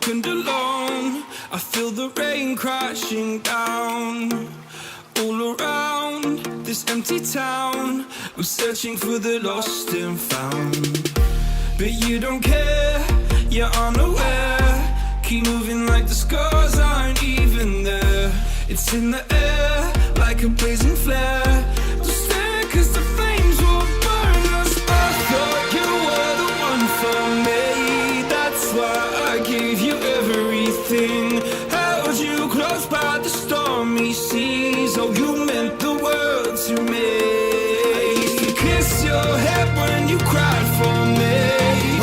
and alone. I feel the rain crashing down all around this empty town. I'm searching for the lost and found, but you don't care, you're unaware. Keep moving like the scars aren't even there. It's in the air like a blazing flare. Don't stare 'cause the flames will burn us. I thought you were the one for me, that's why I gave you everything. Held you close by the stormy seas. Oh, you meant the world to me. I used to kiss your head when you cried for me.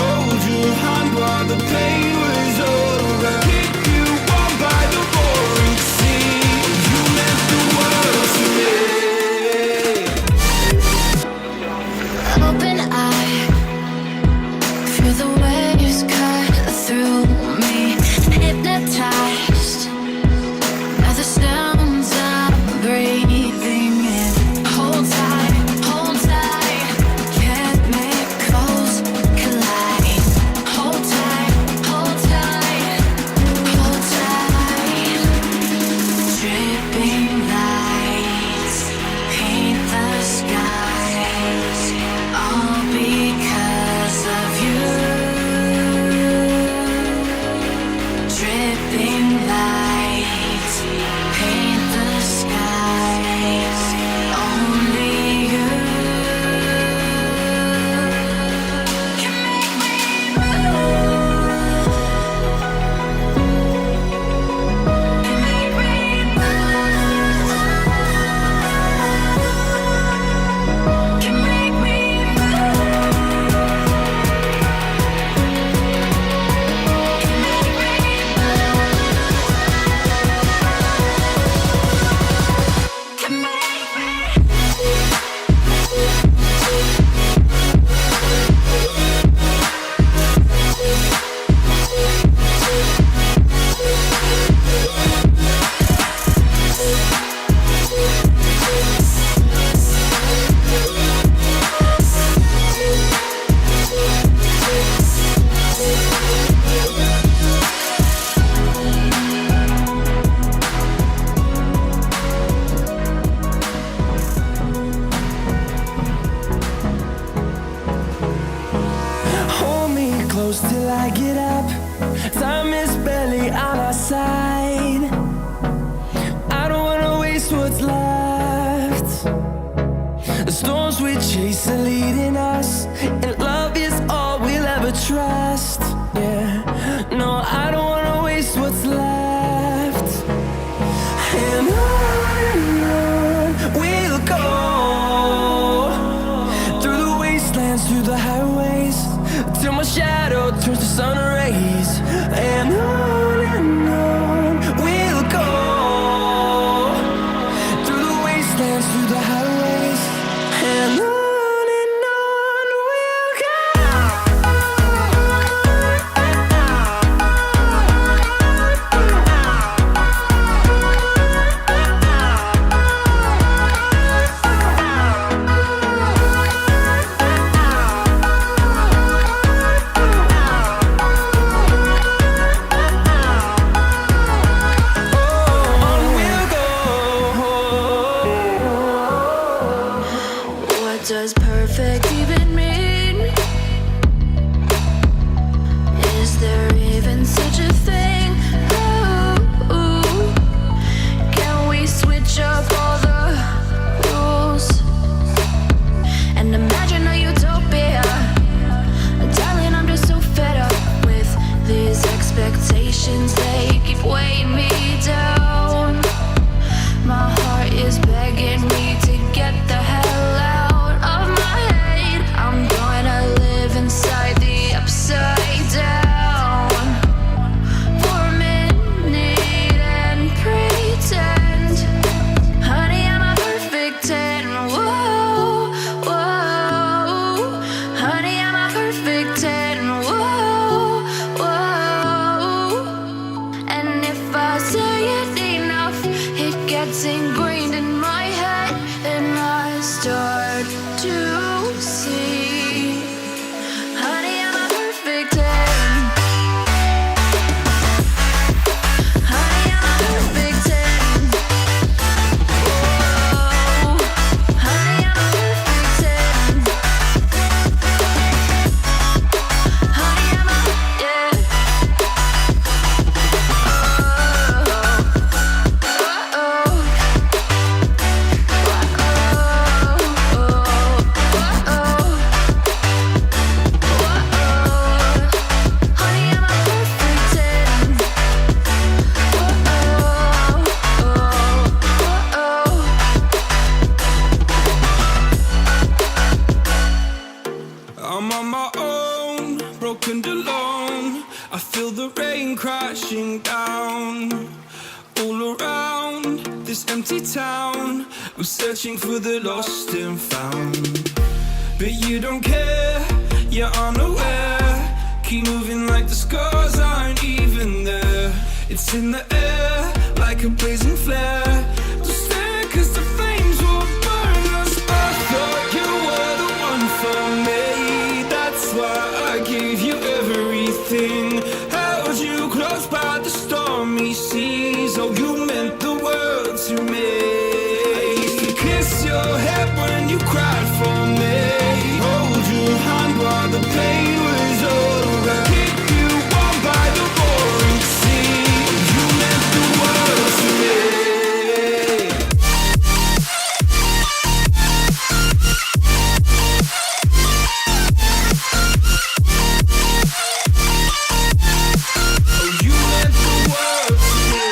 Hold your hand while the pain was over. Keep you warm by the roaring sea. You meant the world to me. Open eye, feel the waves cut through me. Hypnotized by the sounds I'm breathing in. Hold tight, chemicals collide. Hold tight, hold tight, hold tight. Dripping lights paint the skies, all because of you. Dripping lights paint the skies, only you can make me move. Can make me move. Can make me Hold me close till I get up. Time is barely on our side. I don't wanna waste what's left. The storms we chase are leading us, and love is all we'll ever trust. Yeah, no, I don't wanna waste what's left. And on we'll go, through the wastelands, through the highways, till my shadow turns to sun rays. And on we'll go, through the wastelands, through the highways. And on we'll go. What does perfect even mean? Is there even such a thing? Ooh, can we switch up all the rules and imagine a utopia? Darling, I'm just so fed up with these expectations. They keep weighing me down. My heart is begging me to get the hell out of my head. I'm gonna live inside the upside down for a minute and pretend, honey, I'm a perfect 10. Whoa, whoa, honey, I'm a perfect 10. Whoa, whoa. And if I say it enough, it gets ingrained in my head, and I start to see, honey, I'm a perfect 10. crashing down. All around this empty town, we're searching for the lost and found. But you don't care, you're unaware. Keep moving like the scars aren't even there. It's in the air, like a blazing flare. Don't stare, cause the flames will burn us. I thought you were the one for me. That's why I gave you everything. Held you close by the stormy seas. Oh, you meant the world to me. I used to kiss your head when you cried for me. Hold your hand while the pain was over. Keep you warm by the roaring sea. You meant the world to me. Oh, you meant the world to me.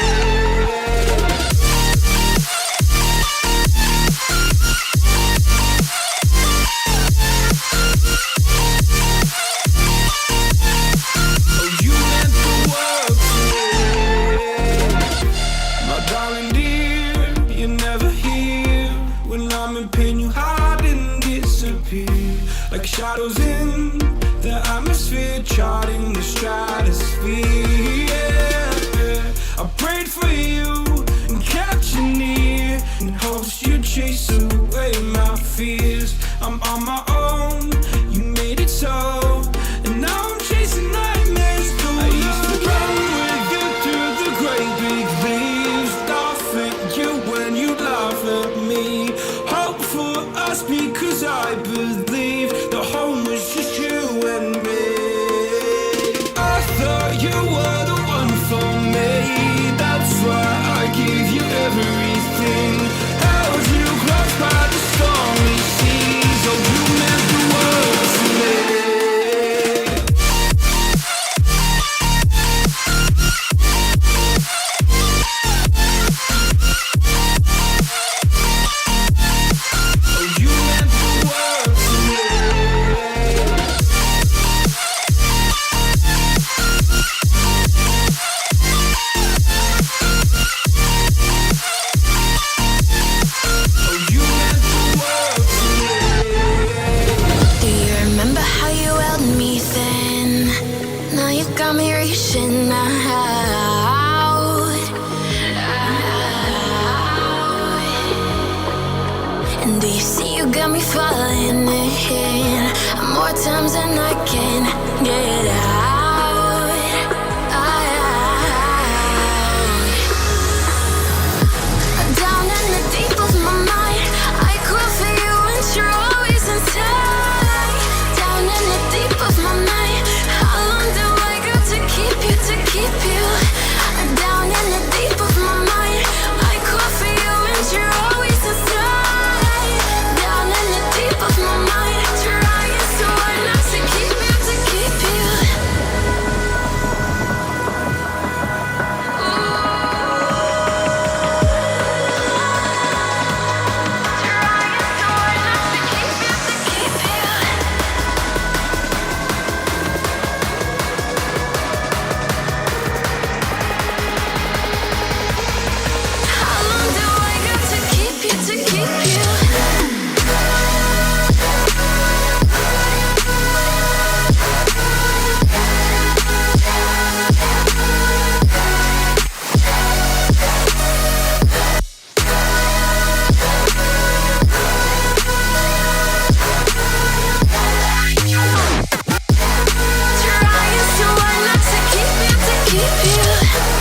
Oh, you meant the world to me. My darling dear, you're never here. When I'm in pain, you hide and disappear. Like shadows in the atmosphere, charting the stratosphere. Yeah. I prayed for you and kept you near, in hopes you'd chase away my fears. I'm on my own, you made it so, and now I'm chasing nightmares too. I used to run with you through the great big leaves, laugh at you when you laugh at me. Hope for us because I believe the home was just you and me. I thought you were the one for me. That's why I gave you everything. Held you close by the stormy seas. Oh, you meant the world to me. Oh, you meant the world to me. Oh, you meant the world to me. Do you remember how you held me then? Now you got me reaching out. And do you see you got me falling in more times than I can get out? Down in the deep of my mind, I crawl for you and you're always inside. Down in the deep of my mind, how long do I got to keep you, to keep you? Down in the deep of my mind, I crawl for you and you're always inside. Down in the deep of my mind, trying so hard not to keep you, to keep you. How long do I got to keep you, to keep you? Trying so hard not to keep you, to keep you.